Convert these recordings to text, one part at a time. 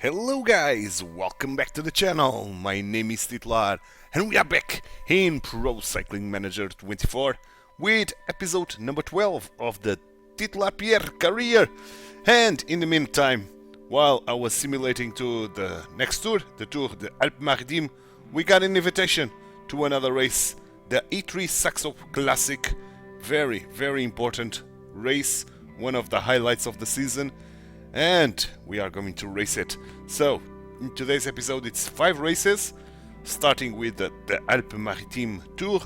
Hello guys, welcome back to the channel. My name is Titular and we are back in Pro Cycling Manager 24 with episode number 12 of the Titular Pierre career. And in the meantime, while I was simulating to the next tour, the Alpes-Maritimes, we got an invitation to another race, the E3 Saxo Classic. Very important race, one of the highlights of the season. And we are going to race it. So, in today's episode it's 5 races, starting with the Alpes-Maritimes Tour,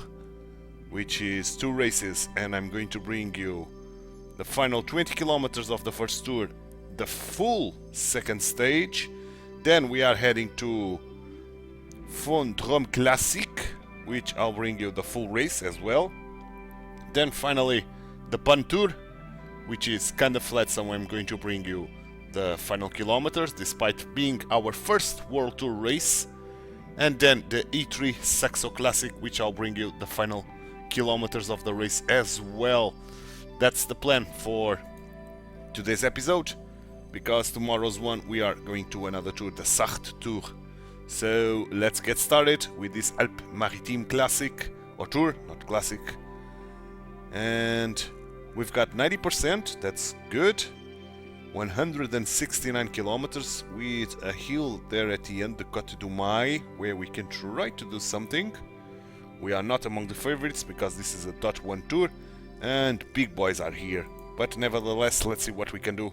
which is 2 races, and I'm going to bring you the final 20 kilometers of the first tour, the full second stage. Then we are heading to Fondrome Classic, which I'll bring you the full race as well. Then finally the Pan Tour, which is kinda flat, so I'm going to bring you the final kilometers, despite being our first World Tour race. And then the E3 Saxo Classic, which I'll bring you the final kilometers of the race as well. That's the plan for today's episode, because tomorrow's one we are going to another tour, the Sarthe Tour. So let's get started with this Alpes-Maritimes Classic, or Tour, not Classic. And we've got 90%, that's good. 169 kilometers with a hill there at the end, the Côte du Mai, where we can try to do something. We are not among the favorites because this is a .1 tour and big boys are here. But nevertheless, let's see what we can do.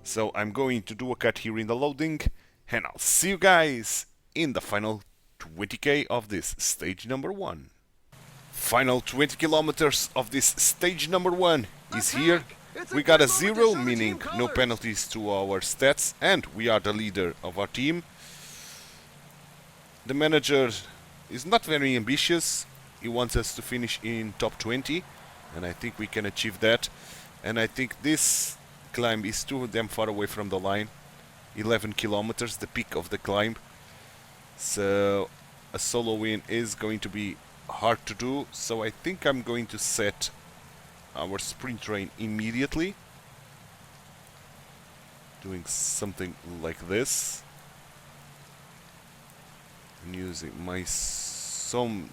So I'm going to do a cut here in the loading and I'll see you guys in the final 20k of this stage number 1. Final 20 kilometers of this stage number 1 is here. We got a 0, meaning no penalties to our stats, and we are the leader of our team. The manager is not very ambitious. He wants us to finish in top 20, and I think we can achieve that. And I think this climb is too damn far away from the line. 11 kilometers, the peak of the climb. So a solo win is going to be hard to do, so I think I'm going to set our sprint train immediately, doing something like this, and using my Sonobe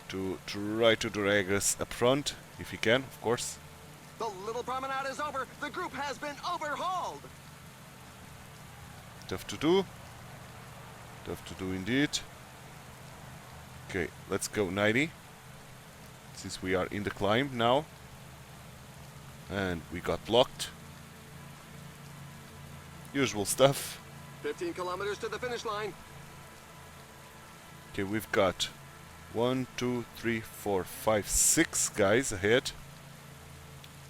to try to drag us up front, if he can, of course. The little promenade is over. The group has been overhauled. Tough to do indeed. Okay, let's go 90. Since we are in the climb now. And we got blocked. Usual stuff. 15 kilometers to the finish line. Okay, we've got 1, 2, 3, 4, 5, 6 guys ahead.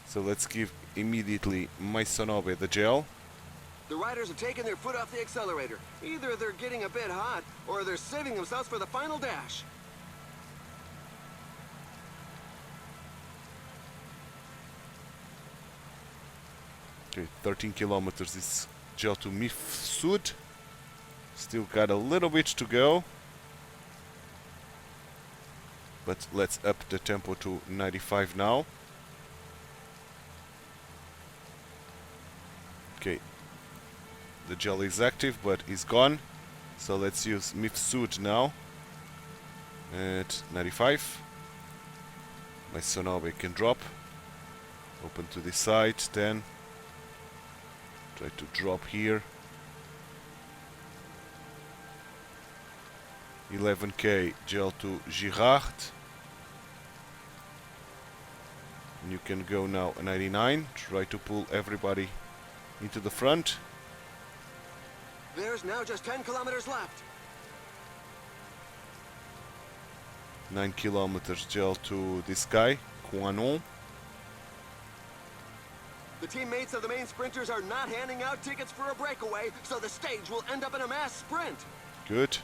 So let's give immediately my Sonobe the gel. The riders have taken their foot off the accelerator. Either they're getting a bit hot, or they're saving themselves for the final dash. Okay, 13 kilometers is gel to Mifsud. Still got a little bit to go. But let's up the tempo to 95 now. Okay. The gel is active, but is gone. So let's use Mifsud now. At 95. My Sonobe can drop. Open to the side, 10. Try to drop here. 11k gel to Girard. And you can go now 99. Try to pull everybody into the front. There's now just 10 kilometers left. 9 kilometers gel to this guy, Quanon. The teammates of the main sprinters are not handing out tickets for a breakaway, so the stage will end up in a mass sprint. Good.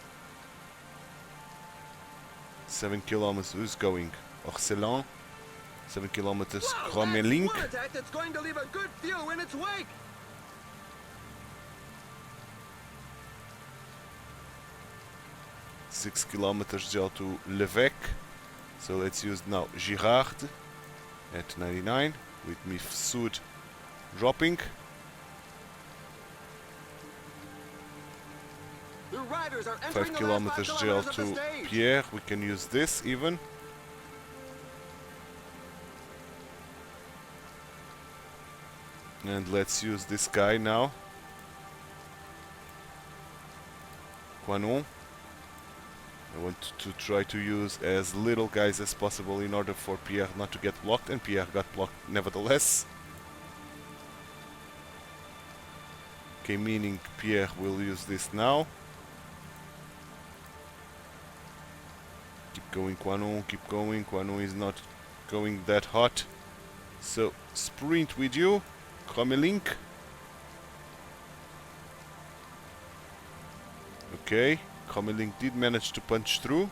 7 kilometers, who's going? Orcelan. 7 kilometers, Cromelink. One attack that's going to leave a good few in its wake. 6 kilometers gel to Levesque. So let's use now Girard at 99 with Mifsud dropping. riders are 5 entering the last 5 kilometers gel kilometers of the to stage. Pierre. We can use this even. And let's use this guy now. Quanon. I want to try to use as little guys as possible in order for Pierre not to get blocked, and Pierre got blocked nevertheless. Okay, meaning Pierre will use this now. Keep going, Quanon, keep going. Quanon is not going that hot. So, sprint with you. Link. Okay, Link did manage to punch through.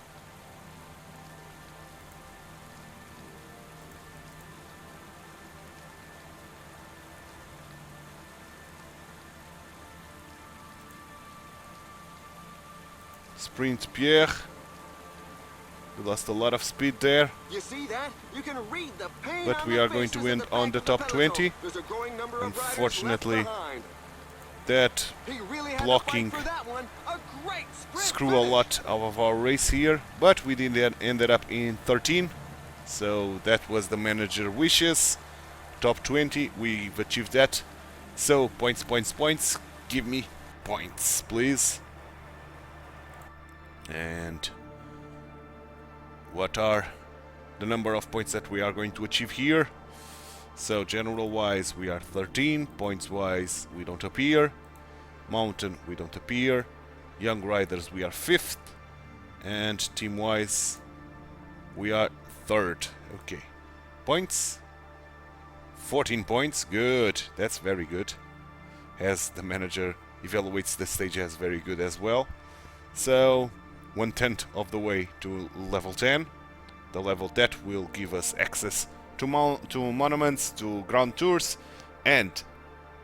Sprint Pierre. We lost a lot of speed there. You see that? You can read the pain But on we the are going to faces end at the on back the of top peloton. 20. There's a growing number of riders left Unfortunately, behind. that He really had to blocking fight for that one. A great sprint screw a finish. lot out of our race here, but we did ended up in 13, so that was the manager wishes. Top 20, we've achieved that. So points, points, points. Give me points, please. And what are the number of points that we are going to achieve here? So general wise we are 13, points wise we don't appear, mountain we don't appear, young riders we are 5th, and team wise we are 3rd. Okay, points 14 points, good, that's very good, as the manager evaluates the stage as very good as well. So 1/10 of the way to level 10, the level that will give us access to monuments, to ground tours, and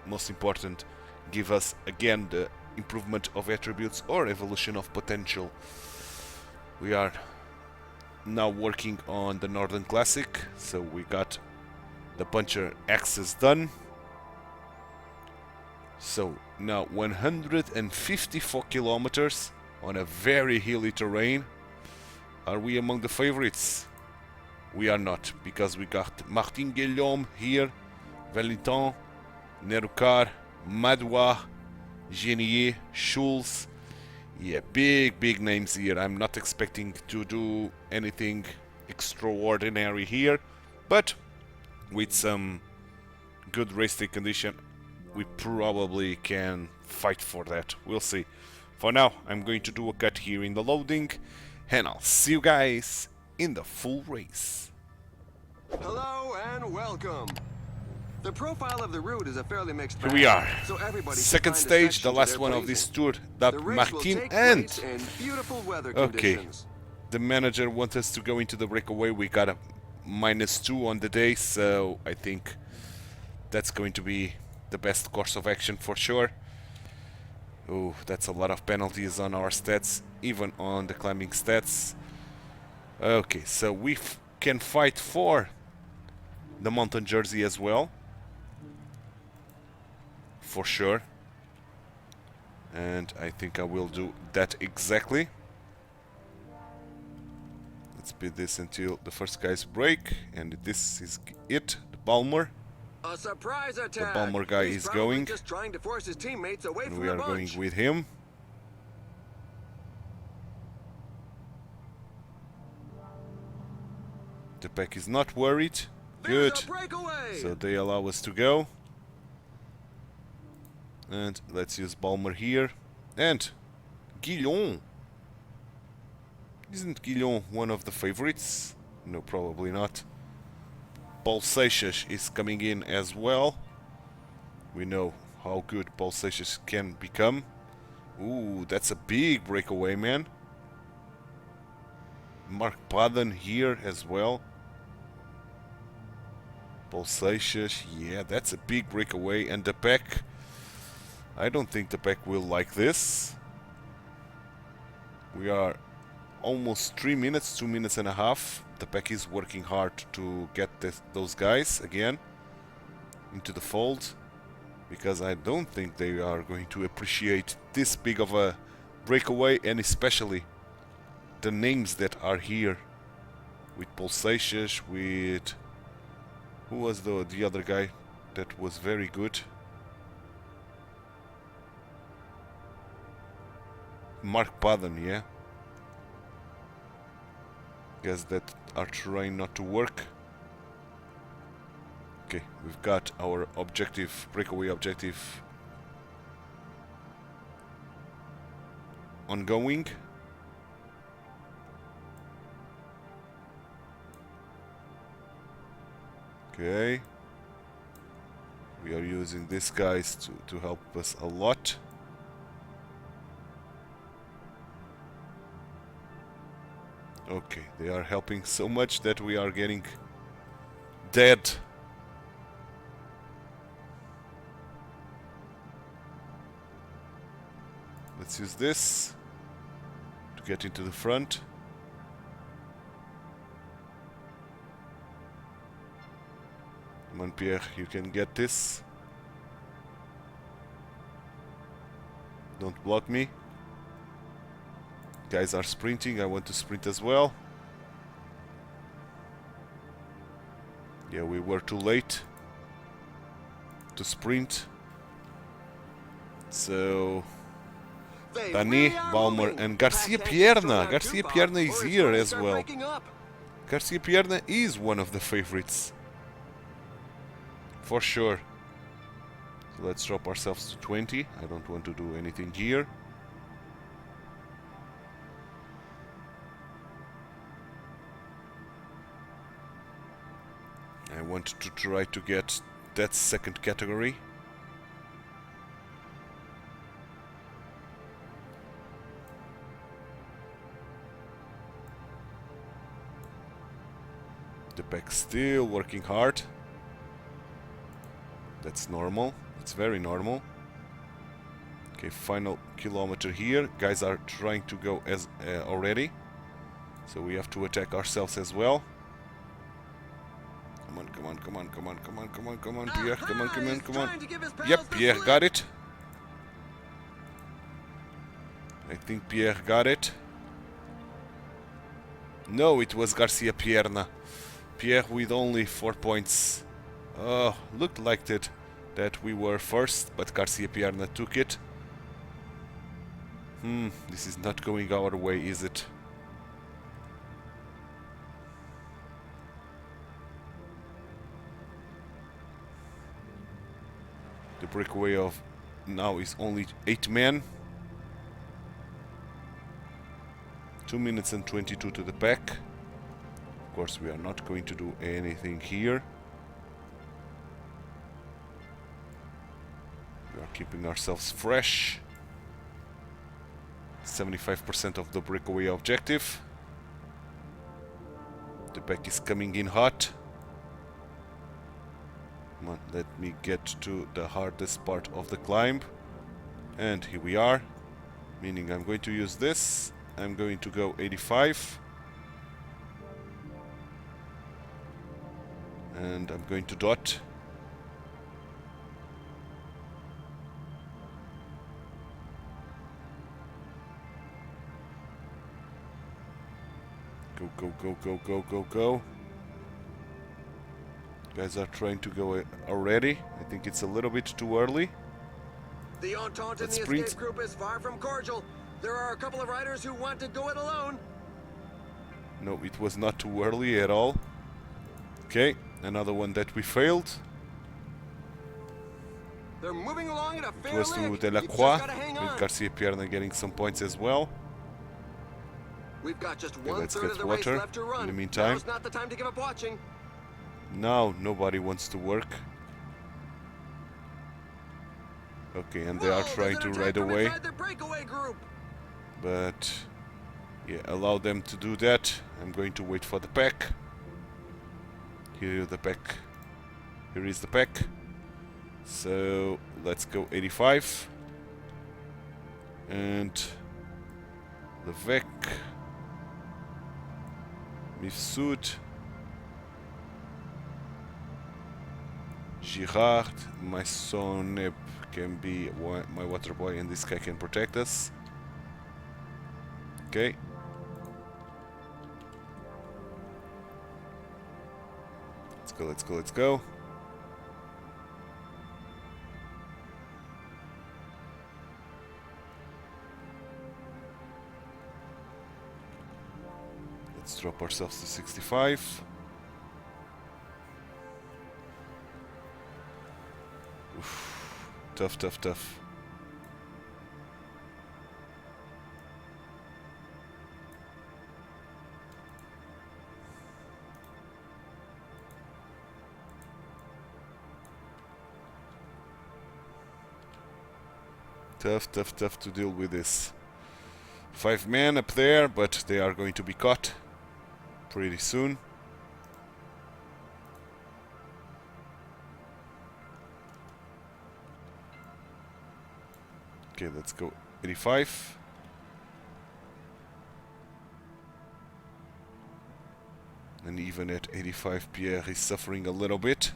most important, give us again the improvement of attributes or evolution of potential. We are now working on the Northern Classic, so we got the puncher access done. So now 154 kilometers on a very hilly terrain. Are we among the favorites? We are not, because we got Martin Guillaume here, Valentin, Nerucar, Madoua, Genier, Schulz. Yeah, big names here. I'm not expecting to do anything extraordinary here, but with some good race day condition, we probably can fight for that. We'll see. For now, I'm going to do a cut here in the loading, and I'll see you guys in the full race. Hello and welcome. The profile of the route is a fairly mixed Here bag, we are. so everybody can Second find a stage, section the to last their one of pleasing. this tour. The That race will Martin take and place in beautiful weather okay, conditions. the manager wants us to go into the breakaway. We got a -2 on the day, so I think that's going to be the best course of action for sure. Oh, that's a lot of penalties on our stats, even on the climbing stats. Okay, so we can fight for the mountain jersey as well, for sure, and I think I will do that exactly. Let's speed this until the first guys break, and this is it, the Balmer. A surprise attack. The Balmer guy He's is probably going, just trying to force his teammates away and from we the are going bunch. with him. The pack is not worried. There's Good. a breakaway. So they allow us to go. And let's use Balmer here. And Guillaume. Isn't Guillaume one of the favorites? No, probably not. Paul Seixas is coming in as well. We know how good Paul Seixas can become. Ooh, that's a big breakaway, man. Mark Padden here as well. Paul Seixas, yeah, that's a big breakaway. And the pack, I don't think the pack will like this. We are almost 3 minutes, 2 minutes and a half. The pack is working hard to get those guys again into the fold, because I don't think they are going to appreciate this big of a breakaway, and especially the names that are here. With Pulsations, with... Who was the other guy that was very good? Mark Padden, yeah. Guess that are trying not to work. Okay, we've got our objective, breakaway objective ongoing. Okay. We are using these guys to help us a lot. Okay, they are helping so much that we are getting dead. Let's use this to get into the front. Come on, Pierre, you can get this. Don't block me. Guys are sprinting, I want to sprint as well. Yeah, we were too late to sprint. So... Dani, Balmer, and Garcia Pierna. Garcia Pierna is here as well. Garcia Pierna is one of the favorites. For sure. So let's drop ourselves to 20. I don't want to do anything here. I want to try to get that second category. The pack still working hard. That's normal. It's very normal. Okay, final kilometer here. Guys are trying to go as already. So we have to attack ourselves as well. Come on, come on, come on, come on, come on, come on, come on, Pierre, come on, come on, come on. Yep, Pierre got it. I think Pierre got it. No, it was Garcia Pierna. Pierre with only 4 points. Oh, looked like it that we were first, but Garcia Pierna took it. This is not going our way, is it? The breakaway of now is only 8 men. 2 minutes and 22 to the pack. Of course, we are not going to do anything here. We are keeping ourselves fresh. 75% of the breakaway objective. The pack is coming in hot. Come on, let me get to the hardest part of the climb. And here we are. Meaning I'm going to use this. I'm going to go 85. And I'm going to dot. Go, go, go, go, go, go, go. Guys are trying to go already. I think it's a little bit too early. The Entente in the escape group is far from cordial. There are a couple of riders who want to go it alone. No, it was not too early at all. Okay, another one that we failed. They're moving along at a fair It was to Delacroix, with Garcia Pierna getting some points as well. We've got just Okay, one let's third get of the water race left to run. in the meantime. Now's not the time to give up watching. Now nobody wants to work. Okay, and they are trying to ride away. But yeah, allow them to do that. I'm going to wait for the pack. Here is the pack. Here is the pack. So let's go 85. And Levesque, Mifsud, Girard, Maisonneuve can be my water boy, and this guy can protect us. Okay. Let's go, let's go, let's go. Let's drop ourselves to 65. Oof. Tough, tough, tough. Tough, tough, tough to deal with this. 5 men up there, but they are going to be caught pretty soon. Okay, let's go 85. And even at 85, Pierre is suffering a little bit.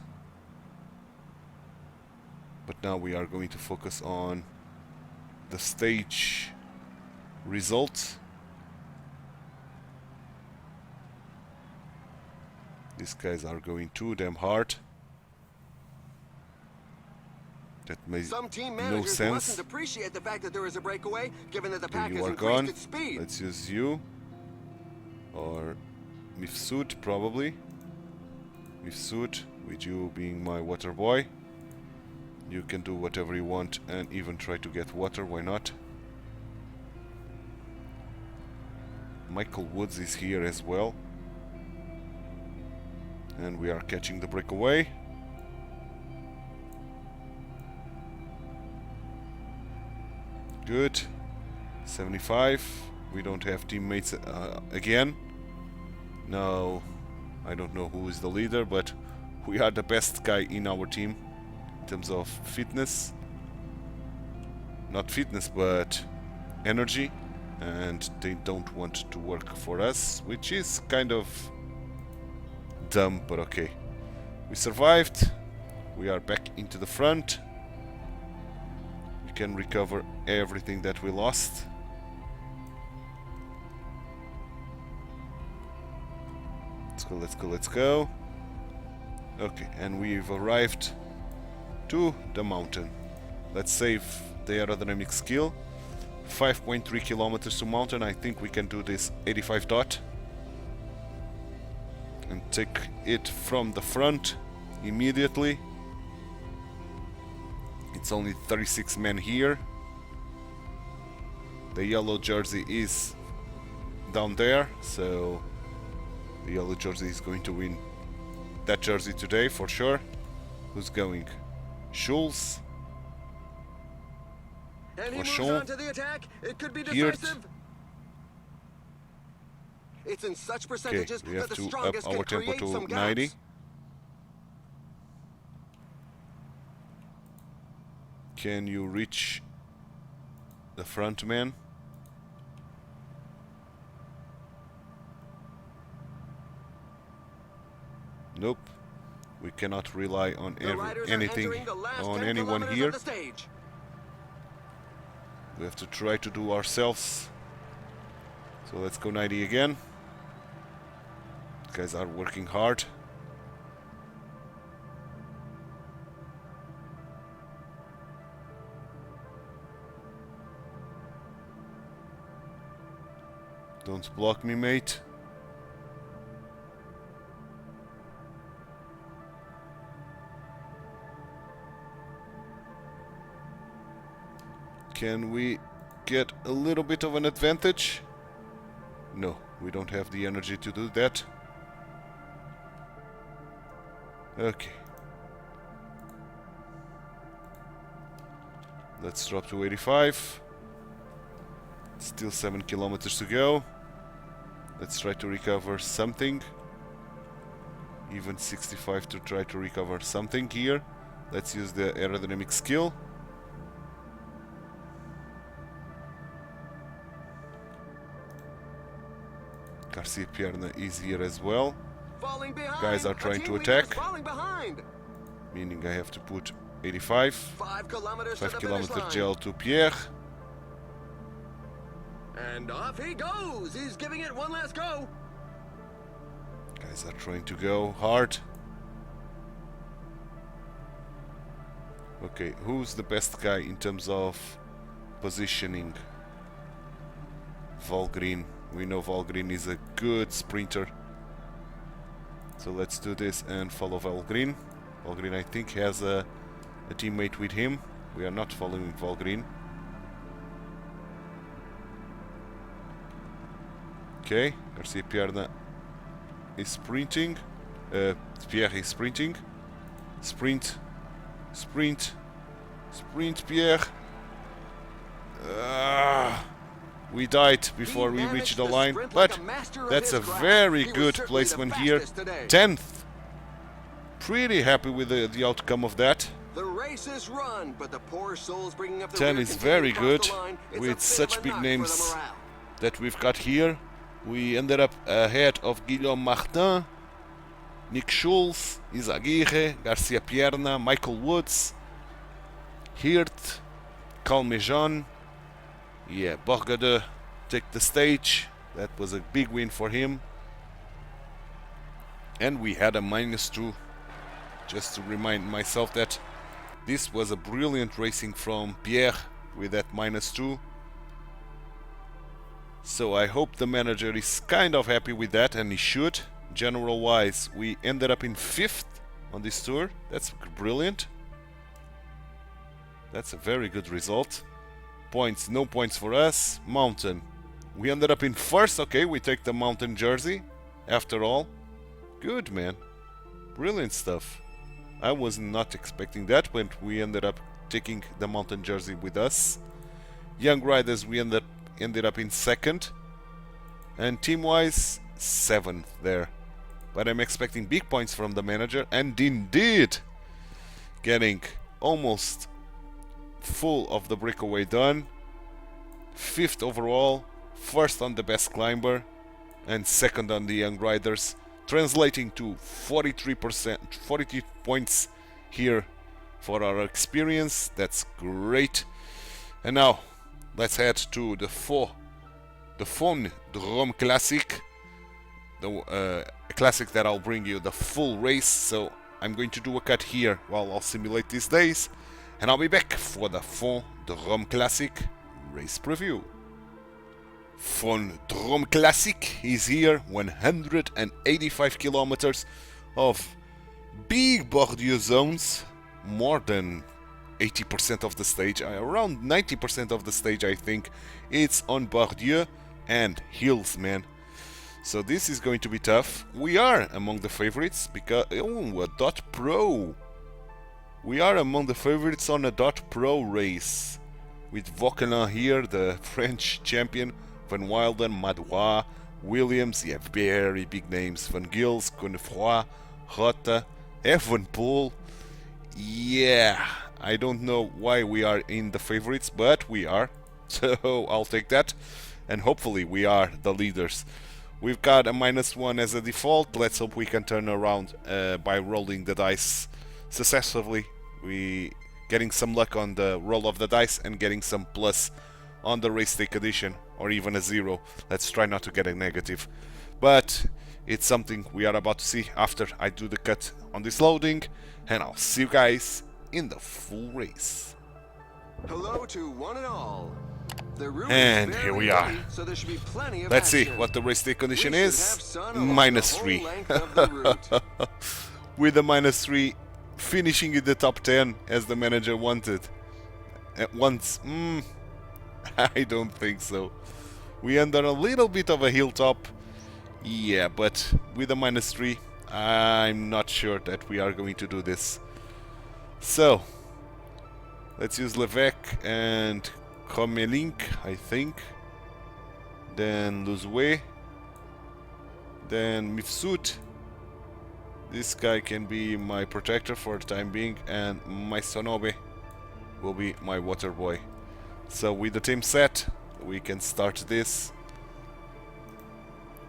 But now we are going to focus on the stage results. These guys are going too damn hard. That makes Some team no managers sense. mustn't appreciate the fact that there is a breakaway, given that the pack Okay, you has are increased gone. its speed. Let's use you. Or Mifsud, probably. Mifsud, with you being my water boy. You can do whatever you want and even try to get water, why not? Michael Woods is here as well. And we are catching the breakaway. Good. 75. We don't have teammates again. No, I don't know who is the leader, but we are the best guy in our team in terms of fitness. Not fitness, but energy. And they don't want to work for us, which is kind of dumb, but okay. We survived. We are back into the front. We can recover everything that we lost. Let's go, let's go, let's go. Okay, and we've arrived to the mountain. Let's save the aerodynamic skill. 5.3 kilometers to mountain. I think we can do this 85 dot and take it from the front immediately. It's only 36 men here. The yellow jersey is down there, so the yellow jersey is going to win that jersey today for sure. Who's going? Schulz. And he moves Lachon. on to the attack. It could be Geert. decisive. It's in such Okay, percentages we that have the to up strongest our can tempo create some to 90. gaps. Can you reach the front man? Nope. We cannot rely on The riders are anything entering the last on 10 anyone kilometers here. of the stage. We have to try to do ourselves. So let's go 90 again. Guys are working hard. Don't block me, mate. Can we get a little bit of an advantage? No, we don't have the energy to do that. Okay. Let's drop to 85. Still 7 kilometers to go. Let's try to recover something. Even 65 to try to recover something here. Let's use the aerodynamic skill. Garcia Pierre is here as well. Falling behind. Guys are A trying team to leader is attack. falling behind. Meaning I have to put 85. 5 kilometers 5 to the finish kilometer line. gel to Pierre. And off he goes. He's giving it one last go. Guys are trying to go hard. Okay, who's the best guy in terms of positioning? Valgren. We know Valgren is a good sprinter. So let's do this and follow Valgren. Valgren, I think, has a teammate with him. We are not following Valgren. Okay, Garcia Pierre is sprinting. Pierre is sprinting. Sprint. Sprint. Sprint, Pierre. We died before we reached the line, but that's a very good placement here. 10th. Pretty happy with the outcome of that. The race is run, but the poor souls bringing up the 10 rear is continue very to cross good the line. It's a with bit such of a big knock for the names morale. that we've got here. We ended up ahead of Guillaume Martin, Nick Schulz, Izaguirre, Garcia Pierna, Michael Woods, Hirt, Calmejean. Yeah, Borgade take the stage. That was a big win for him. And we had a -2. Just to remind myself that this was a brilliant racing from Pierre with that -2. So I hope the manager is kind of happy with that, and he should. General wise, we ended up in 5th on this tour. That's brilliant. That's a very good result. Points, no points for us. Mountain, we ended up in 1st. Okay, we take the mountain jersey after all. Good, man. Brilliant stuff. I was not expecting that, but we ended up taking the mountain jersey with us. Young riders, we ended up in 2nd, and team-wise 7th there. But I'm expecting big points from the manager, and indeed, getting almost full of the breakaway done. 5th overall, 1st on the best climber, and 2nd on the young riders, translating to 43%, 43 points here for our experience. That's great. And now let's head to the Fon Drôme Classic, the classic that I'll bring you the full race. So I'm going to do a cut here while I'll simulate these days, and I'll be back for the Fon Drôme Classic race preview. Fon Drôme Classic is here, 185 kilometers of big Bordeaux zones, more than 80% of the stage, around 90% of the stage I think, it's on Bordeaux and hills, man. So this is going to be tough. We are among the favorites because, oh, a Dot Pro. We are among the favorites on a Dot Pro race, with Vauquelin here, the French champion, Van Wilden, Madois, Williams, yeah, very big names, Van Gils, Connefroy, Rota, Evenepoel. Yeah, I don't know why we are in the favorites, but we are, so I'll take that, and hopefully we are the leaders. We've got a -1 as a default. Let's hope we can turn around by rolling the dice successfully. We getting some luck on the roll of the dice and getting some plus on the race day condition, or even a 0. Let's try not to get a negative, but it's something we are about to see after I do the cut on this loading, and I'll see you guys in the full race. Hello to one and all. The route And is here very we are. heavy, so there should be plenty of Let's see action. what the race day condition We should is. have sun along the -3. whole length of the route. With the -3, finishing in the top 10 as the manager wanted. At once, I don't think so. We end on a little bit of a hilltop. Yeah, but with a -3, I'm not sure that we are going to do this. So, let's use Levesque and Comelink, I think. Then Luzwe. Then Mifsud. This guy can be my protector for the time being, and my Sonobe will be my water boy. So with the team set, we can start this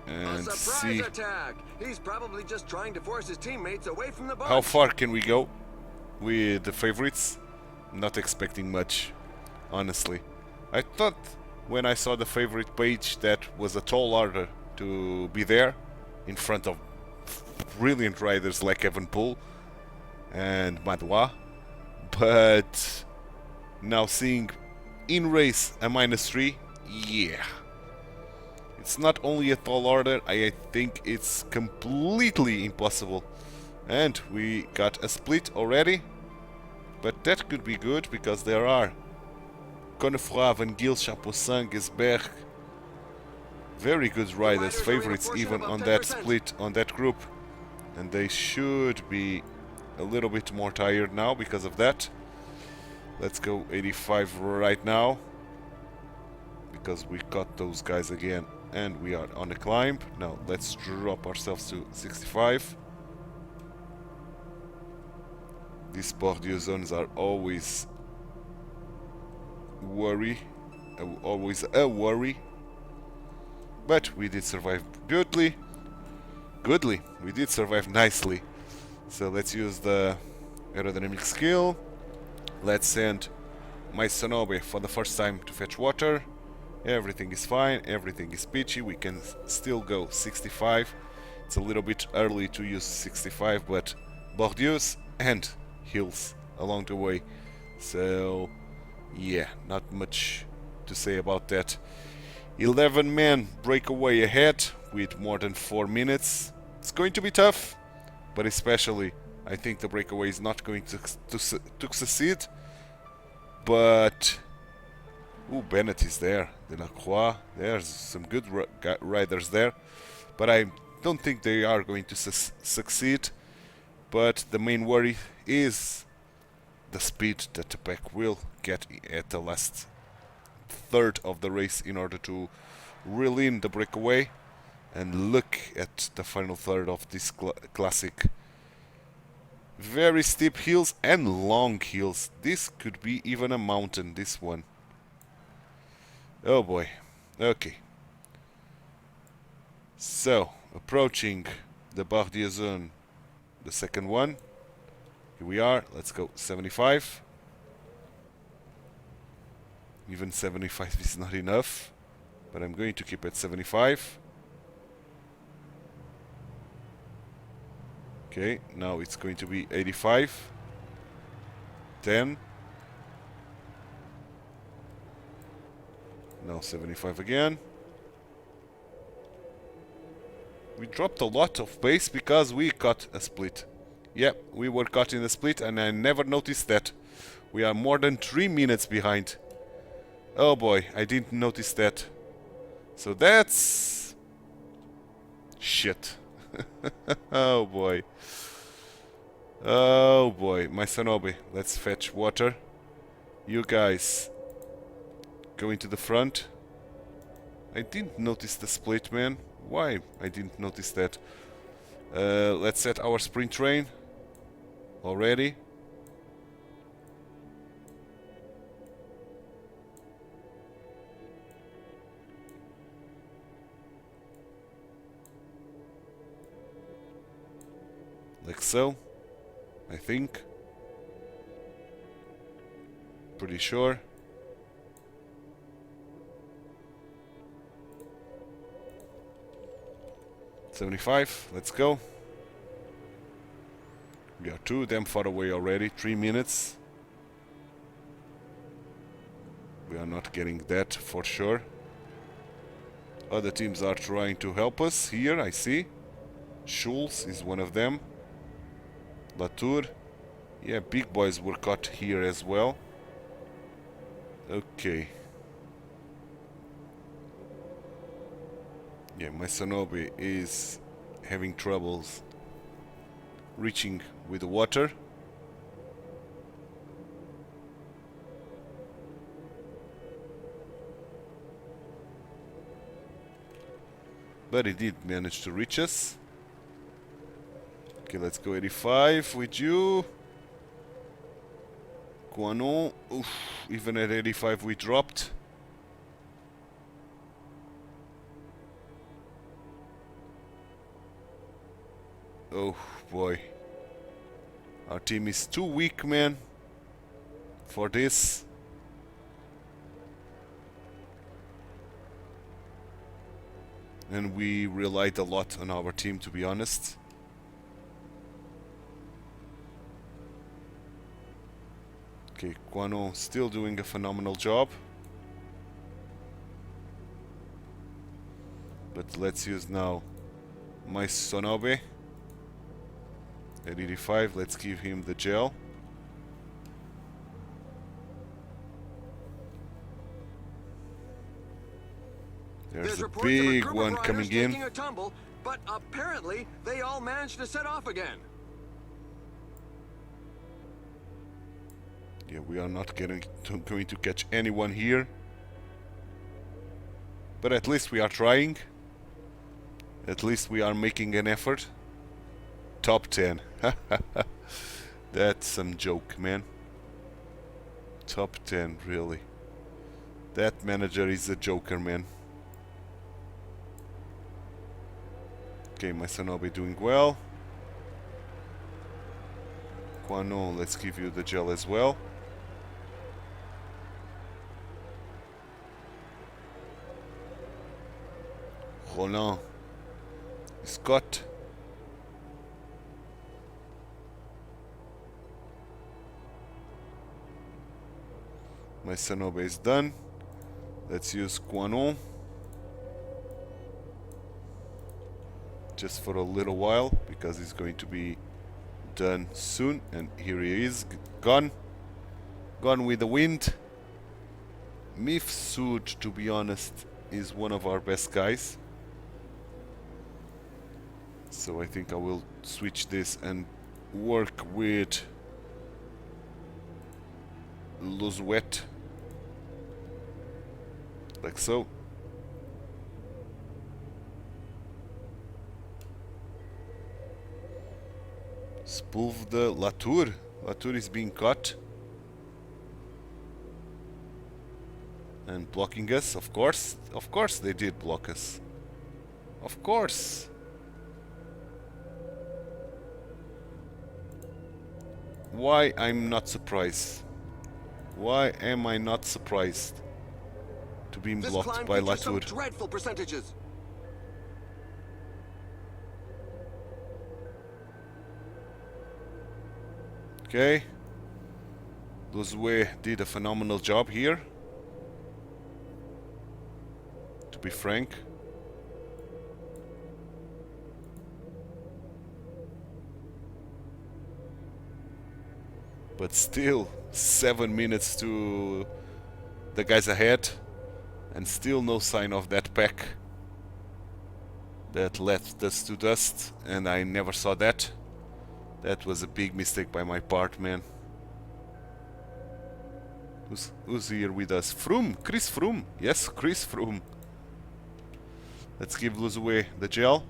and A surprise see attack. He's probably just trying to force his teammates away from the bunch. how far can we go with the favorites. Not expecting much, honestly. I thought when I saw the favorite page that was a tall order to be there in front of brilliant riders like Evan Poole and Madwa. But now seeing in race a -3, yeah. It's not only a tall order, I think it's completely impossible. And we got a split already, but that could be good because there are Conefroy, Van Giel, Chapoussin, Gisberg, very good riders, favorites even on that split, on that group. And they should be a little bit more tired now because of that. Let's go 85 right now, because we got those guys again and we are on a climb. Now let's drop ourselves to 65. These Bordeaux zones are always always a worry. But we did survive goodly. We did survive nicely. So let's use the aerodynamic skill. Let's send my Sonobe for the first time to fetch water. Everything is fine, everything is peachy. We can still go 65. It's a little bit early to use 65, but Bordeaux and hills along the way. So yeah, not much to say about that. 11 men breakaway ahead with more than 4 minutes. It's going to be tough, but especially I think the breakaway is not going to succeed. But Bennett is there, Delacroix, there's some good riders there, but I don't think they are going to succeed. But the main worry is the speed that the pack will get at the last third of the race in order to reel in the breakaway. And look at the final third of this classic. Very steep hills and long hills. This could be even a mountain, this one. Oh boy. Okay. So, approaching the Barre d'Azun, the second one. Here we are. Let's go 75. Even 75 is not enough, but I'm going to keep it 75. Okay, now it's going to be 85. 10. Now 75 again. We dropped a lot of pace because we caught a split. Yep, we were caught in a split and I never noticed that. We are more than 3 minutes behind. Oh boy, I didn't notice that. So that's shit. Oh boy. Oh boy, my Sonobe. Let's fetch water. You guys go into the front. I didn't notice the split, man. Why I didn't notice that? Let's set our sprint train already. Like so, I think. Pretty sure. $75, let's go. We are too damn far away already, 3 minutes. We are not getting that for sure. Other teams are trying to help us here, I see. Schulz is one of them. Latour. Yeah, big boys were caught here as well. Okay. Yeah, my Sonobe is having troubles reaching with the water. But he did manage to reach us. Okay, let's go 85 with you. Guanon. Oof, even at 85 we dropped. Oh boy. Our team is too weak, man, for this. and we relied a lot on our team, to be honest. Okay, Guano still doing a phenomenal job. But let's use now my Sonobe at 85. Let's give him the gel. There's a big one coming in. A tumble, but apparently they all managed to set off again. Yeah, we are not going to catch anyone here. But at least we are trying. At least we are making an effort. Top 10. That's some joke, man. Top 10, really. That manager is a joker, man. Okay, my Sonobe doing well. Guano, let's give you the gel as well. Roland is got. My Sonobe is done. Let's use Guano. Just for a little while, because he's going to be done soon. And here he is, gone. Gone with the wind. Mifsud, to be honest, is one of our best guys. So I think I will switch this and work with Luzuet. Like so. Spoof the Latour. Latour is being caught. And blocking us, of course. Of course they did block us. Of course. Why I'm not surprised? Why am I not surprised to be blocked by Latour? Dreadful percentages. Okay. Luzue did a phenomenal job here. To be frank. But still, 7 minutes to the guys ahead, and still no sign of that pack that left us to dust, and I never saw that. That was a big mistake by my part, man. Who's here with us? Froome, Chris Froome. Yes, Chris Froome. Let's give Luzue the gel.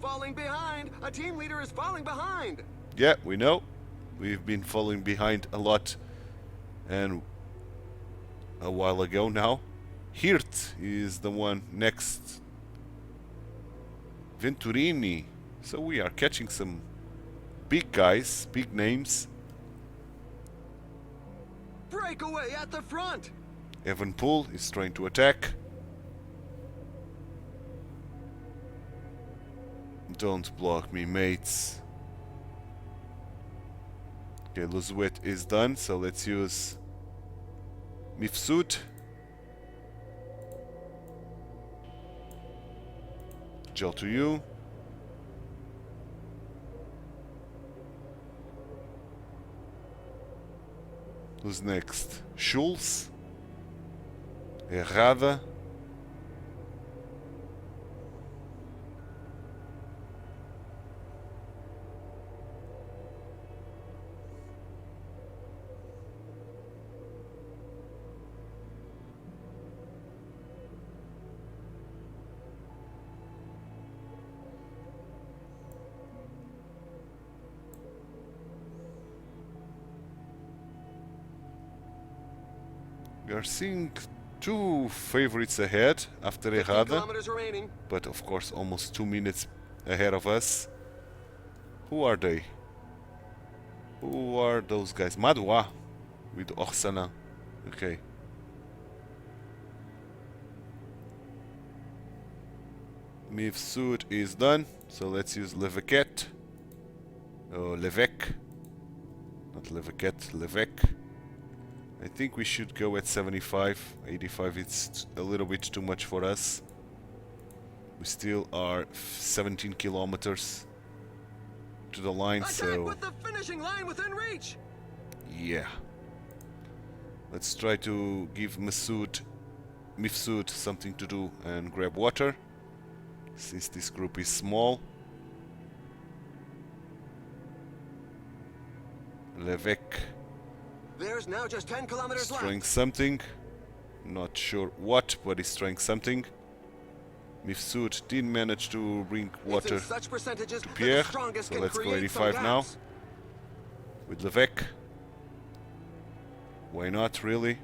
Falling behind! A team leader is falling behind! Yeah, we know. We've been falling behind a lot, and a while ago now. Hirt is the one next. Venturini. So we are catching some big guys, big names. Breakaway at the front! Evenpool is trying to attack. Don't block me, mates. Okay, Luzuet is done, so let's use Mifsud. Gel to you. Who's next? Schulz. Errada. We are seeing two favorites ahead after Errada, but of course almost 2 minutes ahead of us. Who are they? Who are those guys? Madua with Orsana. Okay. Mifsud is done, so let's use Levequet. Oh, Levec. Not Levequet, Levec. I think we should go at 75. 85, it's a little bit too much for us. We still are 17 kilometers to the line, so... with the finishing line within reach! Yeah. Let's try to give Mifsud something to do and grab water, since this group is small. Levec. There's now just 10 kilometers left. Trying something. Not sure what, but he's trying something. Mifsud didn't manage to bring water to Pierre, so let's go 85 now. With Levec. Why not, really?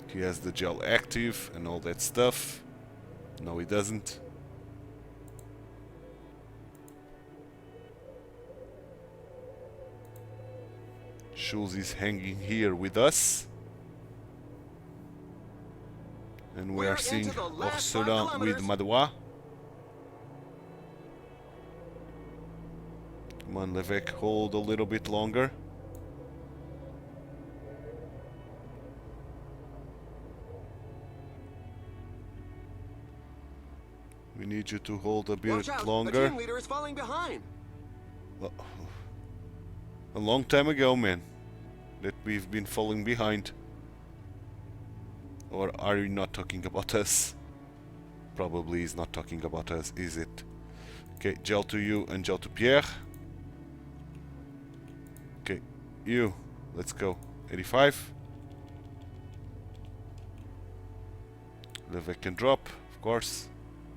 He has the gel active and all that stuff. No, he doesn't. Schulz is hanging here with us. And we are seeing Orsola with Madoua. Come on, Levec, hold a little bit longer. We need you to hold a bit longer. The team leader is falling behind. A long time ago, man, that we've been falling behind. Or are you not talking about us? Probably he's not talking about us, is it? Okay, gel to you and gel to Pierre. Okay, you, let's go. 85. Levec can drop, of course,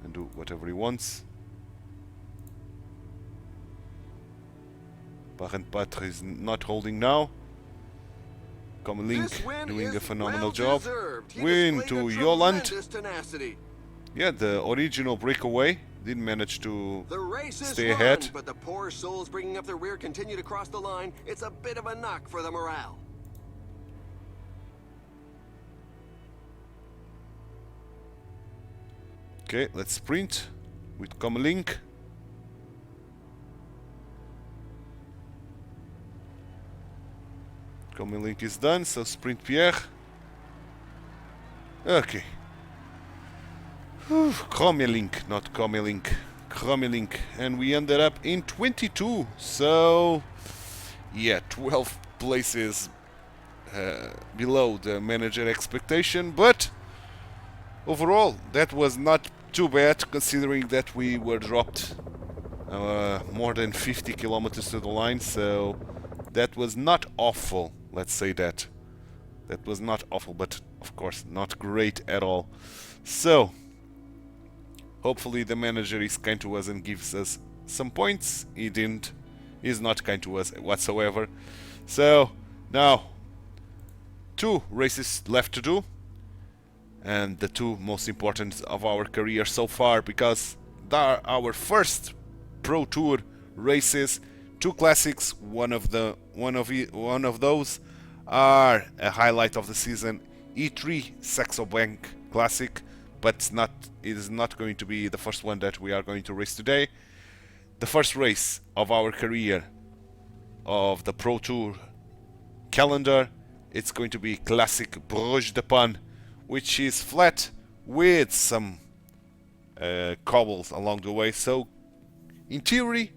and do whatever he wants. Parent is not holding now. Link doing a phenomenal job. Win to Yoland. Yeah, the original breakaway didn't manage to stay ahead. But the poor souls bringing up the rear continue to cross the line. It's a bit of a knock for the morale. Okay, let's sprint with Link. Link is done, so sprint Pierre. Okay. Link, not Link. Link, and we ended up in 22. So, yeah, 12 places below the manager expectation, but overall that was not too bad, considering that we were dropped more than 50 kilometers to the line. So that was not awful. Let's say that. That was not awful, but of course not great at all. So, hopefully the manager is kind to us and gives us some points. He didn't. He's not kind to us whatsoever. So, now, 2 races left to do. And the 2 most important of our career so far, because they are our first Pro Tour races. 2 classics, one of those are a highlight of the season, E3 Saxo Bank Classic, but it is not going to be the first one that we are going to race today. The first race of our career of the Pro Tour calendar, it's going to be Classic Bruges de Pan, which is flat with some cobbles along the way. So, in theory,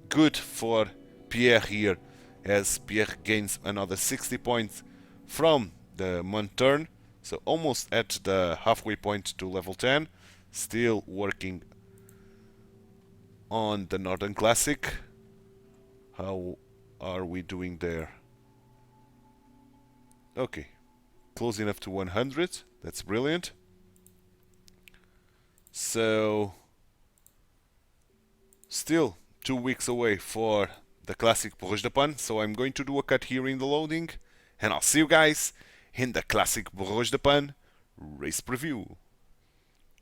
good for Pierre here, as Pierre gains another 60 points from the month turn, so almost at the halfway point to level 10. Still working on the Northern Classic. How are we doing there? Okay, close enough to 100. That's brilliant. So, still 2 weeks away for the Classic Bruges de Pan, so I'm going to do a cut here in the loading, and I'll see you guys in the Classic Bruges de Pan race preview.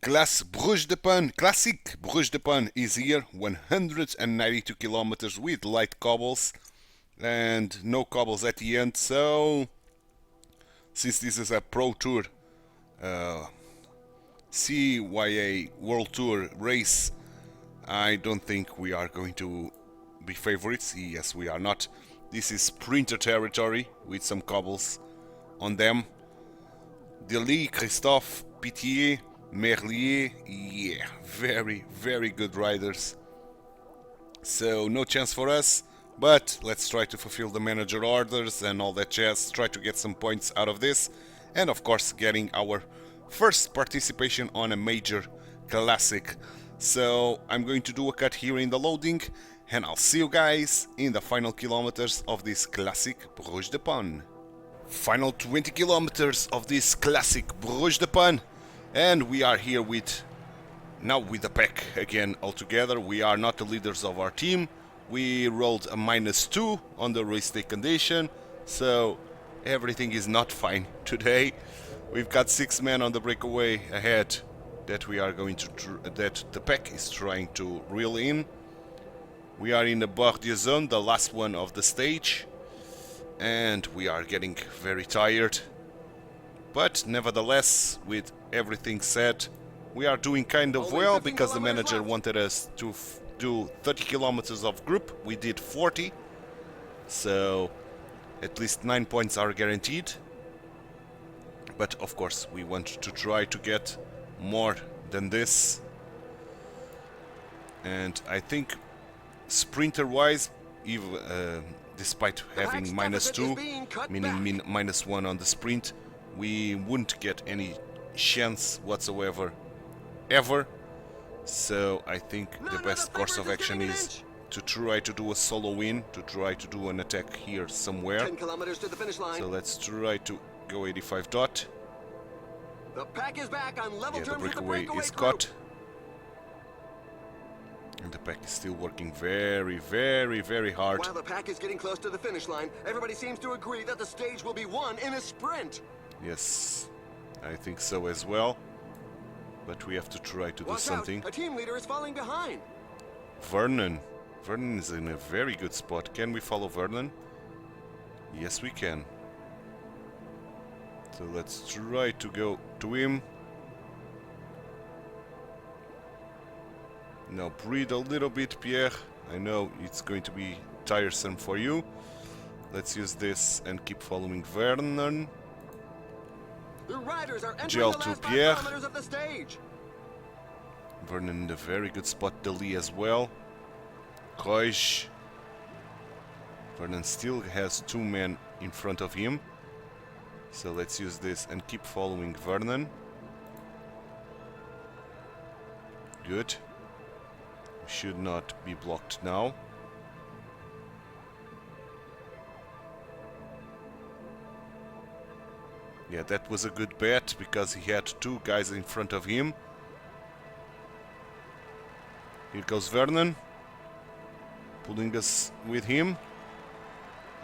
Classic Bruges de Pan is here, 192 kilometers with light cobbles and no cobbles at the end, so since this is a Pro Tour CYA World Tour race, I don't think we are going to be favorites. Yes, we are not. This is sprinter territory with some cobbles on them. Dely, Christophe, Pitié, Merlier, yeah, very, very good riders. So no chance for us, but let's try to fulfill the manager orders and all that jazz, try to get some points out of this, and of course getting our first participation on a major classic. So I'm going to do a cut here in the loading, and I'll see you guys in the final kilometers of this classic Bruges de Pan. Final 20 kilometers of this classic Bruges de Pan, and we are here with the pack again altogether. We are not the leaders of our team. We rolled a -2 on the race day condition, so everything is not fine today. We've got 6 men on the breakaway ahead that we are going to that the pack is trying to reel in. We are in the Bordeaux zone, the last one of the stage, and we are getting very tired. But nevertheless, with everything said, we are doing kind of well because the manager wanted us to do 30 kilometers of group. We did 40, so at least 9 points are guaranteed. But of course, we want to try to get more than this. And I think sprinter-wise, even despite having -2, meaning -1 on the sprint, we wouldn't get any chance whatsoever, ever. So I think the best course of action is to try to do a solo win, to try to do an attack here somewhere. 10 kilometers to the finish line. So let's try to go 85 dot. The pack is back on level Yeah, the terms with the breakaway is crew. caught. And the pack is still working very, very, very hard. While the pack is getting close to the finish line, everybody seems to agree that the stage will be won in a sprint. Yes, I think so as well. But we have to try to do Watch something. out, a team leader is falling behind. Vernon. Vernon is in a very good spot. Can we follow Vernon? Yes, we can. So let's try to go to him. Now breathe a little bit, Pierre. I know it's going to be tiresome for you. Let's use this and keep following Vernon. The riders are entering Gel the to last 5 Pierre. kilometers of the stage. Vernon in a very good spot, Dely as well. Roige. Vernon still has 2 men in front of him. So let's use this and keep following Vernon. Good. We should not be blocked now. Yeah, that was a good bet because he had 2 guys in front of him. Here goes Vernon, pulling us with him.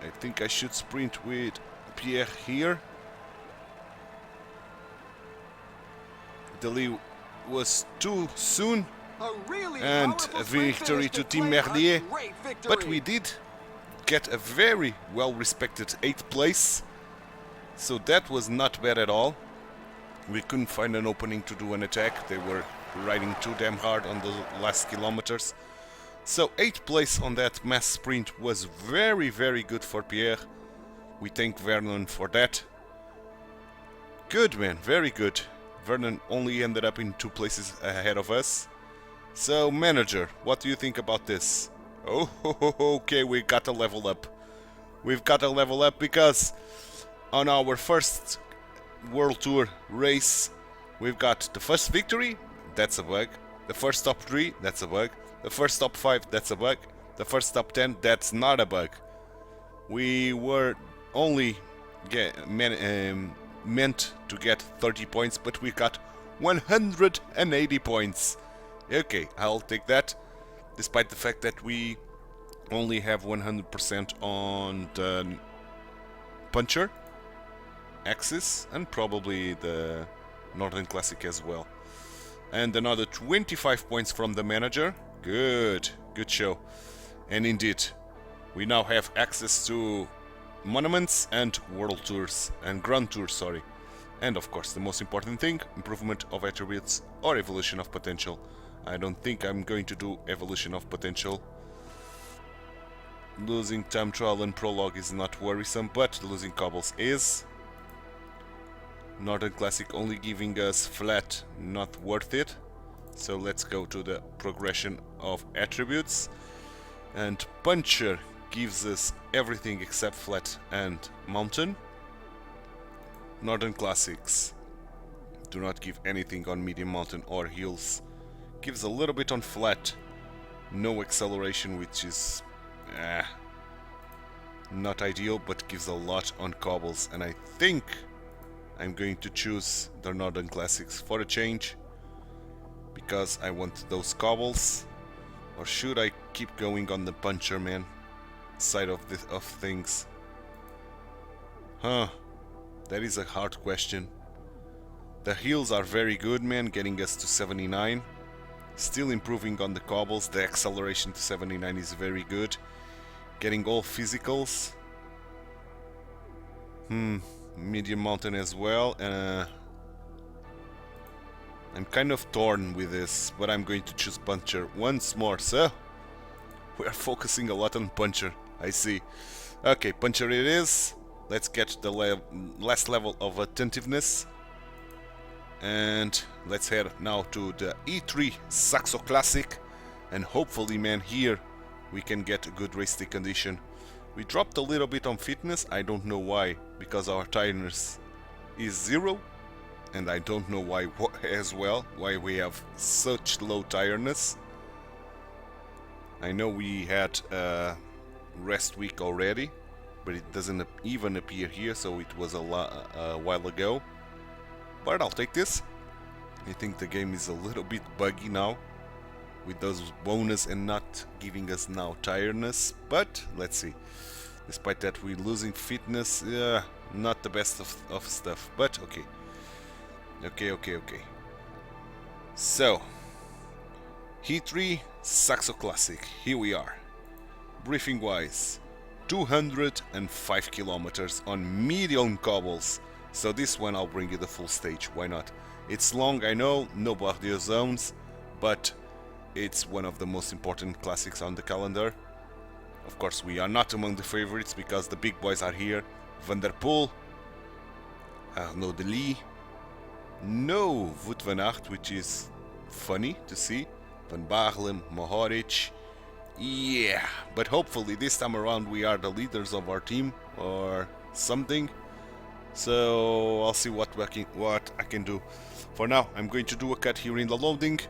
I think I should sprint with Pierre here. Dely was too soon, A really and powerful a sprint victory finish to to Team claim a Merlier. great victory. But we did get a very well-respected 8th place, so that was not bad at all. We couldn't find an opening to do an attack. They were riding too damn hard on the last kilometers. So 8th place on that mass sprint was very, very good for Pierre. We thank Vernon for that. Good, man, very good. Vernon only ended up in 2 places ahead of us. So, manager, what do you think about this? Oh, okay, we got a level up. We've got a level up because on our first World Tour race, we've got the first victory, that's a bug. The first top 3, that's a bug. The first top 5, that's a bug. The first top 10, that's not a bug. We were only meant to get 30 points, but we got 180 points. Okay, I'll take that, despite the fact that we only have 100% on the puncher axis and probably the Northern Classic as well. And another 25 points from the manager. Good show. And indeed, we now have access to monuments and world tours and grand tours, sorry. And of course, the most important thing, improvement of attributes or evolution of potential. I don't think I'm going to do evolution of potential. Losing time trial and prologue is not worrisome, but losing cobbles is. Northern Classic only giving us flat, not worth it. So let's go to the progression of attributes. And Puncher gives us everything except flat and mountain. Northern Classics do not give anything on medium mountain or hills. Gives a little bit on flat. No acceleration, which is not ideal, but gives a lot on cobbles. And I think I'm going to choose the Northern Classics for a change, because I want those cobbles. Or should I keep going on the Puncher, man, side of things? Huh, that is a hard question. The hills are very good, man, getting us to 79. Still improving on the cobbles. The acceleration to 79 is very good. Getting all physicals. Medium mountain as well. I'm kind of torn with this, but I'm going to choose Puncher once more. So we are focusing a lot on Puncher, I see. Okay, Puncher it is. Let's get the last level of attentiveness. And let's head now to the E3 Saxo Classic. And hopefully, man, here we can get a good race condition. We dropped a little bit on fitness. I don't know why, because our tiredness is 0. And I don't know why as well, why we have such low tiredness. I know we had a rest week already, but it doesn't even appear here, so it was a while ago. But I'll take this. I think the game is a little bit buggy now, with those bonus and not giving us now tiredness. But let's see. Despite that, we're losing fitness. Not the best of stuff, but okay. Okay. So, E3 Saxo Classic, here we are. Briefing wise, 205 kilometers on medium cobbles. So this one I'll bring you the full stage, why not? It's long, I know, no barrier zones, but it's one of the most important classics on the calendar. Of course, we are not among the favorites because the big boys are here. Van der Poel, Arnaud de Lee, no Wout van Aert, which is funny to see. Van Baarle, Mohoric. Yeah, but hopefully this time around we are the leaders of our team or something. So I'll see what I can do. For now, I'm going to do a cut here in the loading,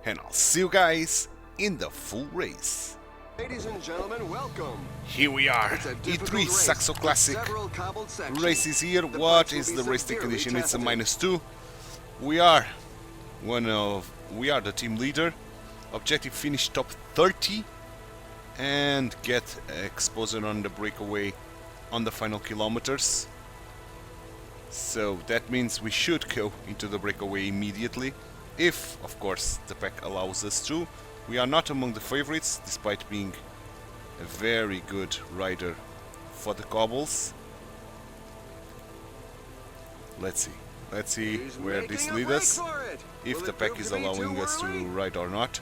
and I'll see you guys in the full race. Ladies and gentlemen, welcome. Here we are, E3 Saxo Classic. Race is here. What is the race condition? It's a -2. We are the team leader. Objective finish top 30 and get exposure on the breakaway on the final kilometers. So that means we should go into the breakaway immediately, if of course the pack allows us to. We are not among the favorites, despite being a very good rider for the cobbles. Let's see where this leads us, if the pack is allowing us to ride or not.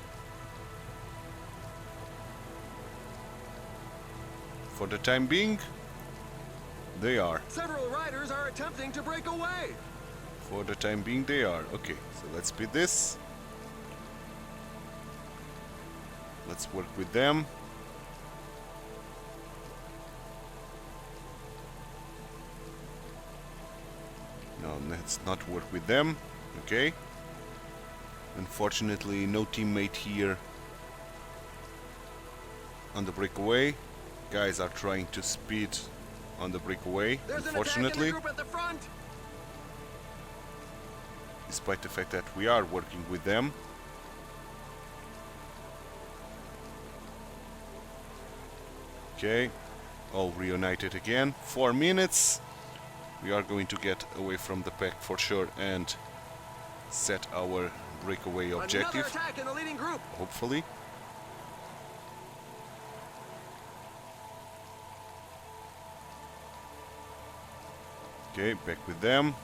For the time being, they are. Several riders are attempting to break away. For the time being, they are. Okay, so let's speed this. Let's work with them. No, let's not work with them. Okay. Unfortunately, no teammate here on the breakaway. Guys are trying to speed on the breakaway, unfortunately. Despite the fact that we are working with them. Okay, all reunited again. 4 minutes. We are going to get away from the pack for sure and set our breakaway objective. Another attack in the leading group. Hopefully. Okay, back with them.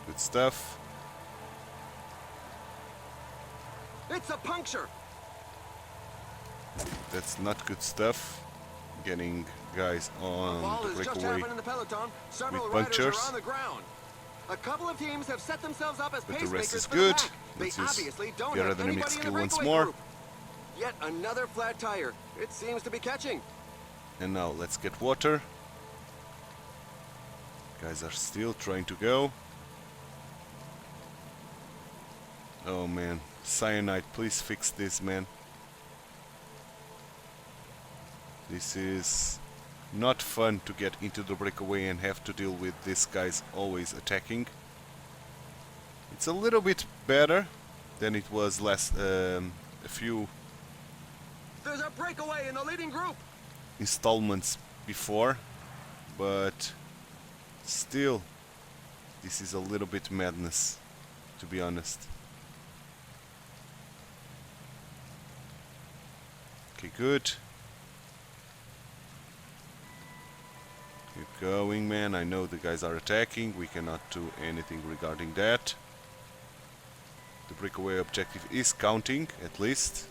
Good stuff. It's a puncture. That's not good stuff. Getting guys A on fall the has just breakaway. happened in the peloton. Several with riders punctures. are on the ground. A couple of teams have set themselves up as But the rest pacemakers is for the good. pack. They Let's use obviously don't the have aerodynamic anybody in the skill once breakaway more. group. Yet another flat tire. It seems to be catching. And now let's get water. Guys are still trying to go. Oh man, cyanide, please fix this, man. This is not fun to get into the breakaway and have to deal with these guys always attacking. It's a little bit better than it was a few There's a breakaway in the leading group. installments before, but still, this is a little bit madness, to be honest. Okay, good. Keep going, man. I know the guys are attacking. We cannot do anything regarding that. The breakaway objective is counting, at least.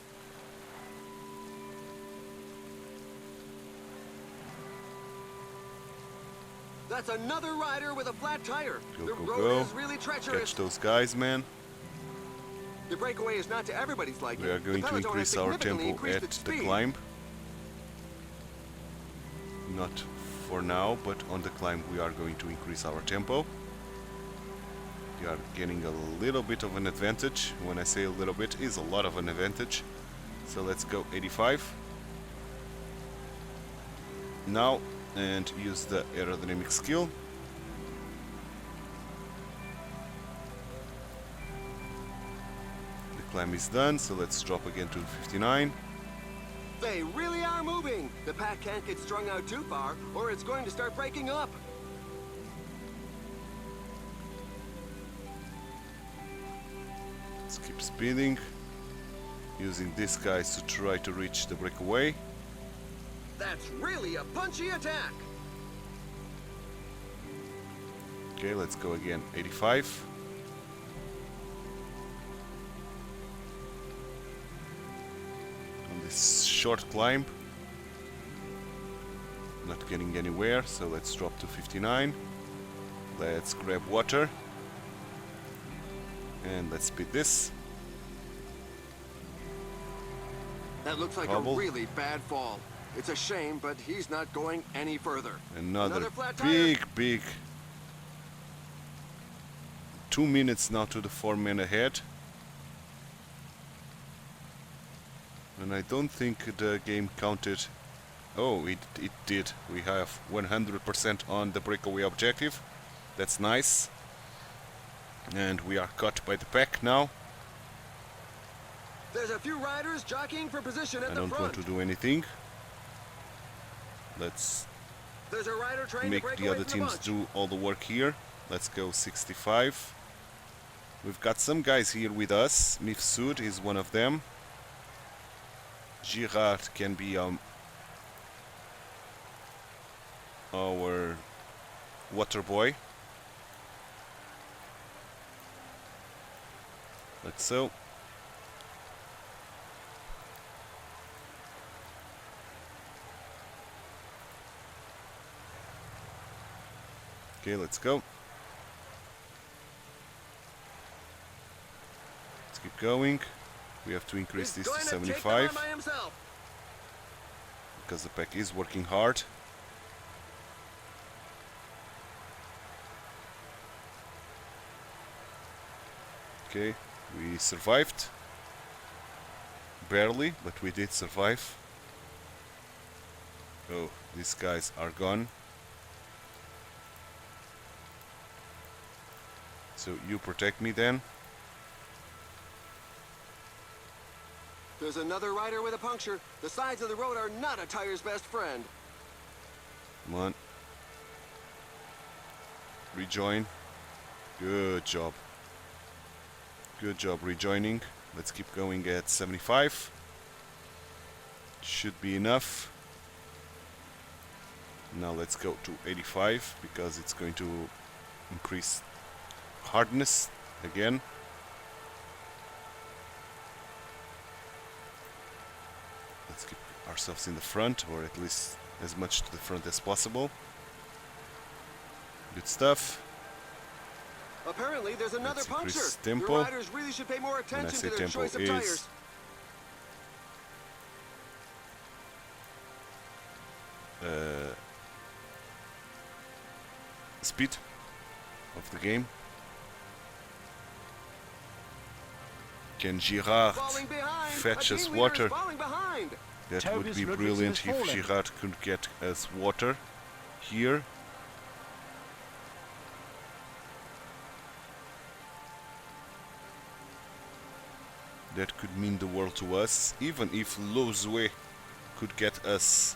That's another rider with a flat tire. Go, The go, road go. is really treacherous. Catch those guys, man. The breakaway is not to everybody's liking. We are going The to peloton has increase our significantly tempo increased at its the speed. climb. Not for now, but on the climb we are going to increase our tempo. We are getting a little bit of an advantage. When I say a little bit, is a lot of an advantage. So let's go 85 now and use the aerodynamic skill. The climb is done, so let's drop again to 59. They really are moving. The pack can't get strung out too far, or it's going to start breaking up. Let's keep speeding, using these guys to try to reach the breakaway. That's really a punchy attack. Okay, let's go again, 85. On this short climb. Not getting anywhere, so let's drop to 59. Let's grab water. And let's speed this. That looks like Bubble. a really bad fall. It's a shame, but he's not going any further. Another flat tire. big 2 minutes now to the 4-man ahead. And I don't think the game counted. Oh, it did. We have 100% on the breakaway objective. That's nice. And we are caught by the pack now. There's a few riders jockeying for position at I the don't front. want to do anything. Let's There's a rider trying make to break the away other from the teams bunch. do all the work here. Let's go 65. We've got some guys here with us. Mifsud is one of them. Girard can be our water boy. Like so. Okay, let's go. Let's keep going. We have to increase He's this to going to take them 75 on by himself. because the pack is working hard. Okay, we survived. Barely, but we did survive. Oh, these guys are gone. So you protect me then. There's another rider with a puncture. The sides of the road are not a tire's best friend. Come on. Rejoin. Good job. Good job rejoining. Let's keep going at 75. Should be enough. Now let's go to 85 because it's going to increase hardness again. Let's keep ourselves in the front, or at least as much to the front as possible. Good stuff. Apparently, there's another Let's puncture. increase Your tempo. riders really should pay more When I attention say to their tempo choice of is tires. Speed of the game. Can Girard Falling behind. fetch A us team leader is water? falling behind. That would Tobias be Ludwigsen brilliant has if fallen. Girard could get us water here. That could mean the world to us. Even if Lozue could get us,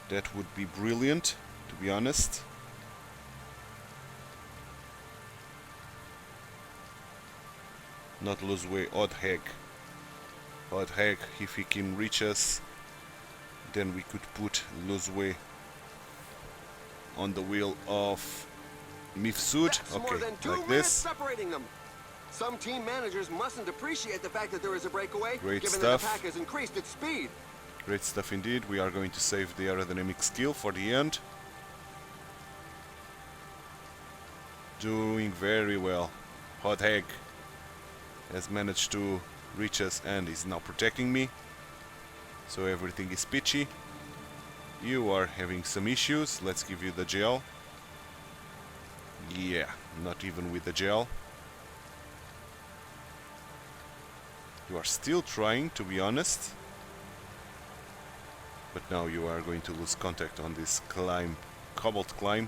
that would be brilliant, to be honest. Not Lozue, Oddheg. Oddheg, if he can reach us, then we could put Lozue on the wheel of Mifsud. That's more Okay, than 2 like minutes this. separating them. Some team managers mustn't appreciate the fact that there is a breakaway, Great given stuff. that the pack has increased its speed. Great stuff indeed. We are going to save the aerodynamic skill for the end. Doing very well. Hot Egg has managed to reach us and is now protecting me. So everything is pitchy. You are having some issues. Let's give you the gel. Yeah, not even with the gel. You are still trying, to be honest. But now you are going to lose contact on this climb, cobbled climb.